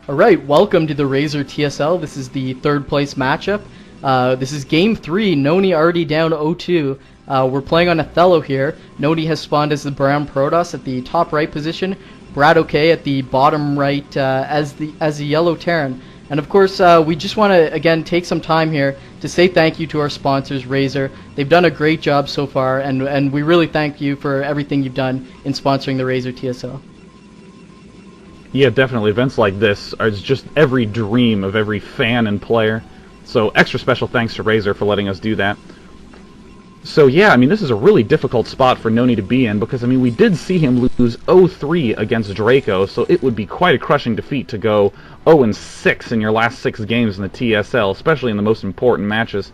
Alright, welcome to the Razer TSL. This is the third place matchup. This is game 3. NonY already down 0-2. We're playing on Othello here. NonY has spawned as the brown Protoss at the top right position. Brad OK at the bottom right as the yellow Terran. And of course, we just want to again take some time here to say thank you to our sponsors, Razer. They've done a great job so far, and we really thank you for everything you've done in sponsoring the Razer TSL. Yeah, definitely. Events like this are just every dream of every fan and player. So extra special thanks to Razer for letting us do that. So yeah, I mean, this is a really difficult spot for NonY to be in because, I mean, we did see him lose 0-3 against Draco, so it would be quite a crushing defeat to go 0-6 in your last 6 games in the TSL, especially in the most important matches.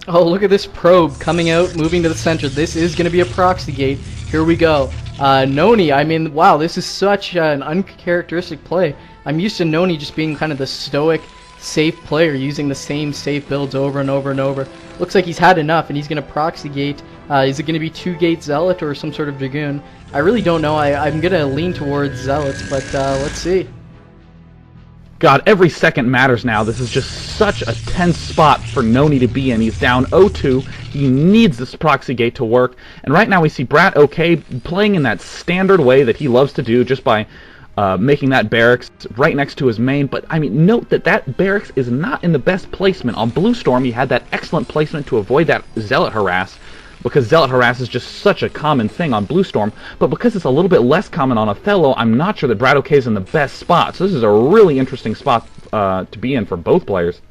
Oh, look at this probe coming out, moving to the center. This is going to be a proxy gate. Here we go. NonY, I mean, wow, this is such an uncharacteristic play. I'm used to NonY just being kind of the stoic, safe player, using the same safe builds over and over and over. Looks like he's had enough, and he's going to proxy gate. Is it going to be 2-gate Zealot or some sort of Dragoon? I really don't know. I'm going to lean towards Zealots, but let's see. God, every second matters now. This is just such a tense spot for NonY to be in. He's down 0-2. He needs this proxy gate to work. And right now we see Brad OK playing in that standard way that he loves to do, just by making that barracks right next to his main. But, I mean, note that that barracks is not in the best placement. On Blue Storm, he had that excellent placement to avoid that Zealot harass, because Zealot harass is just such a common thing on Blue Storm, but because it's a little bit less common on Othello, I'm not sure that Brad OK is in the best spot. So this is a really interesting spot to be in for both players.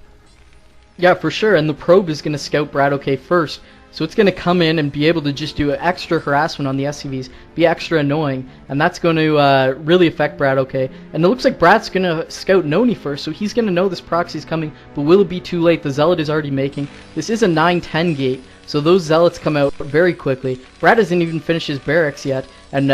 Yeah, for sure, and the probe is going to scout Brad OK first, so it's going to come in and be able to just do extra harassment on the SCVs, be extra annoying, and that's going to really affect Brad OK. And it looks like Brad's going to scout NonY first, so he's going to know this proxy is coming, but will it be too late? The Zealot is already making. This is a 9-10 gate, so those Zealots come out very quickly. Brad hasn't even finished his barracks yet, and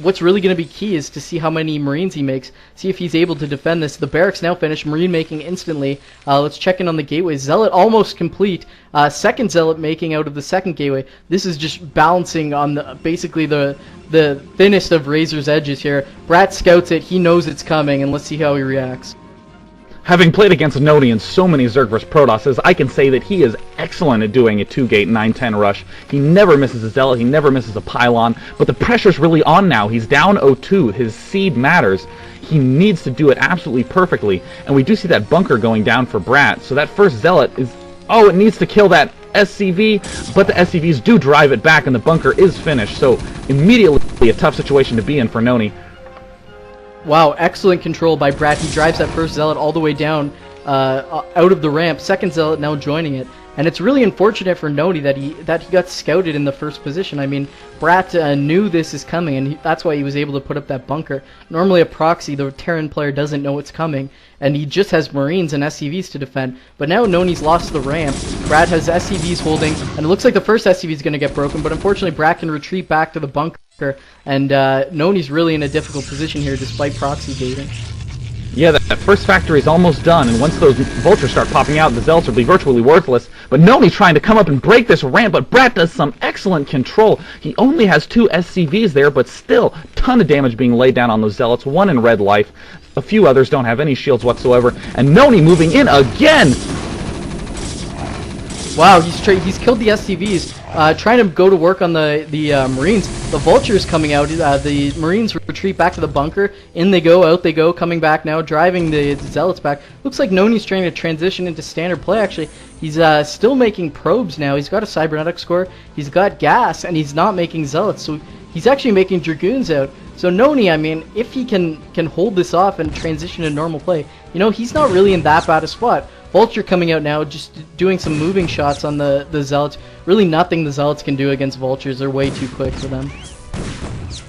what's really going to be key is to see how many Marines he makes, see if he's able to defend this. The barracks now finished, Marine making instantly. Let's check in on the gateway. Zealot almost complete. Second Zealot making out of the second gateway. This is just balancing on basically the thinnest of Razer's edges here. Brad scouts it, he knows it's coming, and let's see how he reacts. Having played against NonY in so many Zerg vs. Protosses, I can say that he is excellent at doing a 2-gate 9-10 rush. He never misses a Zealot, he never misses a Pylon, but the pressure's really on now. He's down 0-2, his seed matters. He needs to do it absolutely perfectly, and we do see that bunker going down for Brad, so that first Zealot is... oh, it needs to kill that SCV, but the SCVs do drive it back, and the bunker is finished, so immediately a tough situation to be in for NonY. Wow, excellent control by Brad. He drives that first Zealot all the way down out of the ramp. Second Zealot now joining it. And it's really unfortunate for NonY that he got scouted in the first position. I mean, Brat knew this is coming, and that's why he was able to put up that bunker. Normally a proxy, the Terran player doesn't know what's coming, and he just has Marines and SCVs to defend. But now NonY's lost the ramp. Brad has SCVs holding, and it looks like the first SCV is going to get broken, but unfortunately Brad can retreat back to the bunker, and NonY's really in a difficult position here despite proxy gating. Yeah, that first factory is almost done, and once those vultures start popping out, the Zealots will be virtually worthless. But NonY's trying to come up and break this ramp, but Brad does some excellent control. He only has 2 SCVs there, but still, ton of damage being laid down on those Zealots, 1 in red life. A few others don't have any shields whatsoever, and NonY moving in again! Wow, he's killed the SCVs, trying to go to work on the Marines. The Vultures coming out, the Marines retreat back to the bunker. In they go, out they go, coming back now, driving the Zealots back. Looks like NonY's trying to transition into standard play, actually. He's still making probes now. He's got a cybernetic score, he's got gas, and he's not making Zealots, so he's actually making Dragoons out. So NonY, I mean, if he can hold this off and transition to normal play, you know, he's not really in that bad a spot. Vulture coming out now, just doing some moving shots on the Zealots. Really nothing the Zealots can do against Vultures. They're way too quick for them.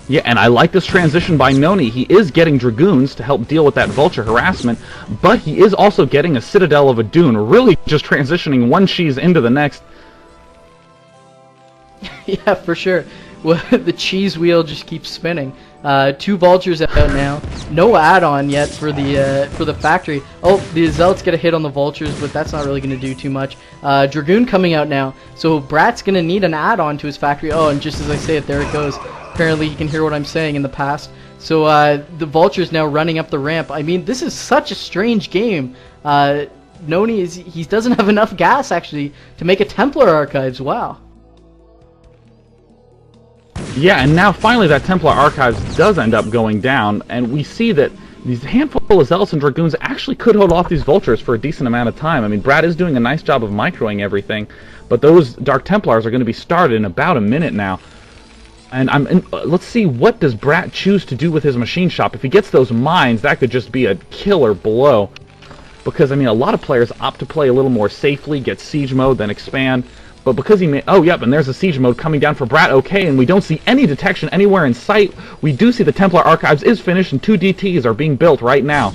Yeah, and I like this transition by NonY. He is getting Dragoons to help deal with that Vulture harassment, but he is also getting a Citadel of a Dune, really just transitioning one cheese into the next. Yeah, for sure. Well, the cheese wheel just keeps spinning. 2 Vultures out now. No add-on yet for the factory. Oh, the Zealots get a hit on the Vultures, but that's not really going to do too much. Dragoon coming out now. So Brat's going to need an add-on to his factory. Oh, and just as I say it, there it goes. Apparently he can hear what I'm saying in the past. So the Vulture's now running up the ramp. I mean, this is such a strange game. NonY he doesn't have enough gas actually to make a Templar Archives. Wow. Yeah, and now finally that Templar Archives does end up going down, and we see that these handful of Zealots and Dragoons actually could hold off these Vultures for a decent amount of time. I mean, Brad is doing a nice job of microing everything, but those Dark Templars are going to be started in about a minute now. And let's see, what does Brat choose to do with his machine shop? If he gets those mines, that could just be a killer blow. Because, I mean, a lot of players opt to play a little more safely, get siege mode, then expand. But because he oh, yep, and there's a siege mode coming down for Brat, okay, and we don't see any detection anywhere in sight. We do see the Templar Archives is finished, and 2 DTs are being built right now.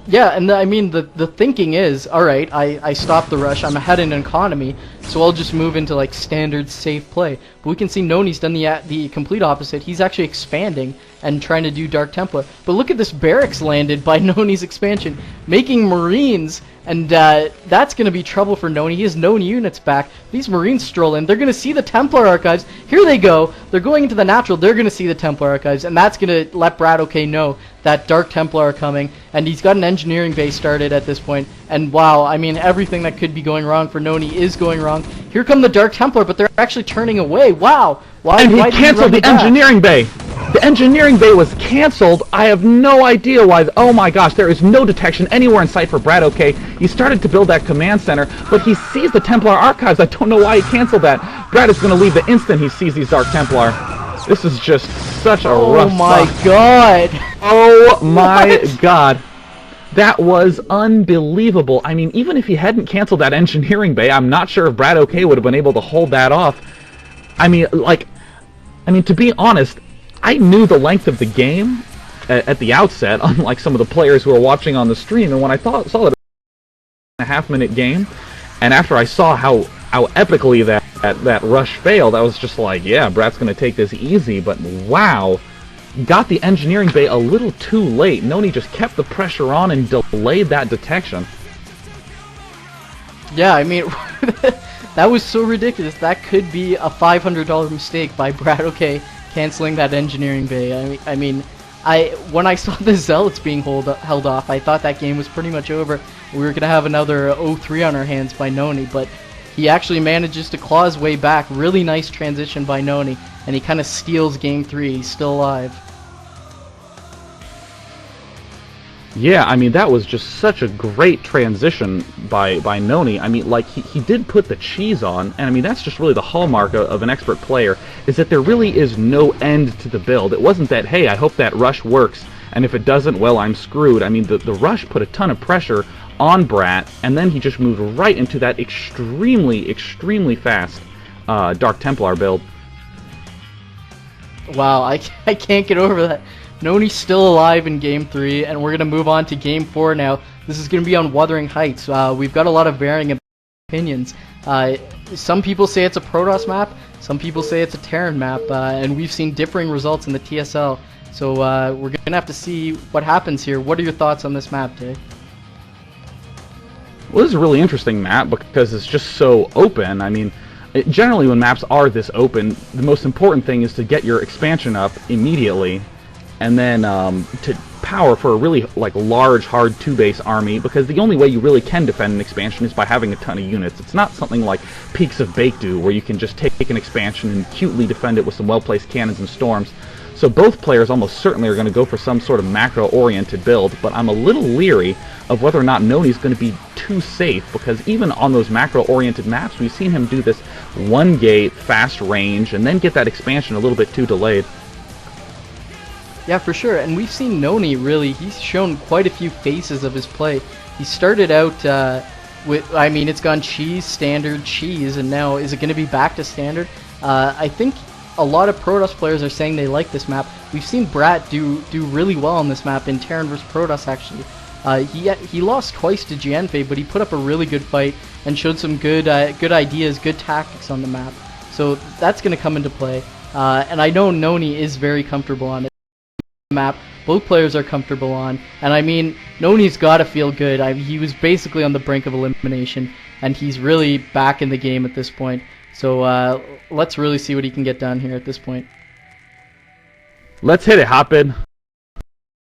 Yeah, and I mean, the thinking is, alright, I stopped the rush, I'm ahead in economy, so I'll just move into, like, standard safe play. But we can see NonY's done the complete opposite. He's actually expanding and trying to do Dark Templar. But look at this barracks landed by NonY's expansion, making Marines, and that's going to be trouble for NonY. He has no units back. These Marines stroll in, they're going to see the Templar Archives. Here they go. They're going into the natural. They're going to see the Templar Archives, and that's going to let Brad OK know that Dark Templar are coming, and he's got an engineering base started at this point. And wow, I mean, everything that could be going wrong for NonY is going wrong. Here come the Dark Templar, but they're actually turning away. Wow. Why? And he canceled the engineering bay. The engineering bay was canceled. I have no idea why. Oh my gosh, there is no detection anywhere in sight for Brad OK. He started to build that command center, but he sees the Templar Archives. I don't know why he canceled that. Brad is going to leave the instant he sees these Dark Templar. This is just such a rough Oh my spot. god. Oh my What? god. That was unbelievable. I mean, even if he hadn't canceled that engineering bay, I'm not sure if Brad OK would have been able to hold that off. I mean, to be honest, I knew the length of the game at the outset, unlike some of the players who were watching on the stream, and when I saw that it was a half-minute game, and after I saw how epically that rush failed, I was just like, yeah, Brad's going to take this easy, but wow. Got the engineering bay a little too late. NonY just kept the pressure on and delayed that detection. Yeah, I mean, that was so ridiculous. That could be a $500 mistake by Brad OK canceling that engineering bay. I mean, when I saw the Zealots being held off, I thought that game was pretty much over. We were going to have another 0-3 on our hands by NonY, but he actually manages to claw his way back. Really nice transition by NonY, and he kind of steals game 3. He's still alive. Yeah, I mean, that was just such a great transition by NonY. I mean, like, he did put the cheese on, and I mean, that's just really the hallmark of an expert player, is that there really is no end to the build. It wasn't that, hey, I hope that rush works, and if it doesn't, well, I'm screwed. I mean, the rush put a ton of pressure on Brat, and then he just moved right into that extremely, extremely fast Dark Templar build. Wow, I can't get over that. NonY's still alive in Game 3, and we're going to move on to Game 4 now. This is going to be on Wuthering Heights. We've got a lot of varying opinions. Some people say it's a Protoss map, some people say it's a Terran map, and we've seen differing results in the TSL. So we're going to have to see what happens here. What are your thoughts on this map, Jay? Well, this is a really interesting map because it's just so open. I mean, generally when maps are this open, the most important thing is to get your expansion up immediately, and then to power for a really large, hard 2-base army, because the only way you really can defend an expansion is by having a ton of units. It's not something like Peaks of Baekdu, where you can just take an expansion and cutely defend it with some well-placed cannons and storms. So both players almost certainly are going to go for some sort of macro-oriented build, but I'm a little leery of whether or not NonY's going to be too safe, because even on those macro-oriented maps, we've seen him do this one-gate, fast range, and then get that expansion a little bit too delayed. Yeah, for sure, and we've seen NonY really, he's shown quite a few phases of his play. He started out with, I mean, it's gone cheese, standard, cheese, and now is it going to be back to standard? I think a lot of Protoss players are saying they like this map. We've seen Brat do really well on this map in Terran vs Protoss actually. He lost twice to Jianfei, but he put up a really good fight and showed some good ideas, good tactics on the map. So that's going to come into play. And I know NonY is very comfortable on it. Map both players are comfortable on, and I mean, NonY's got to feel good. He was basically on the brink of elimination, and he's really back in the game at this point. So let's really see what he can get done here at this point. Let's hit it, Hotbin.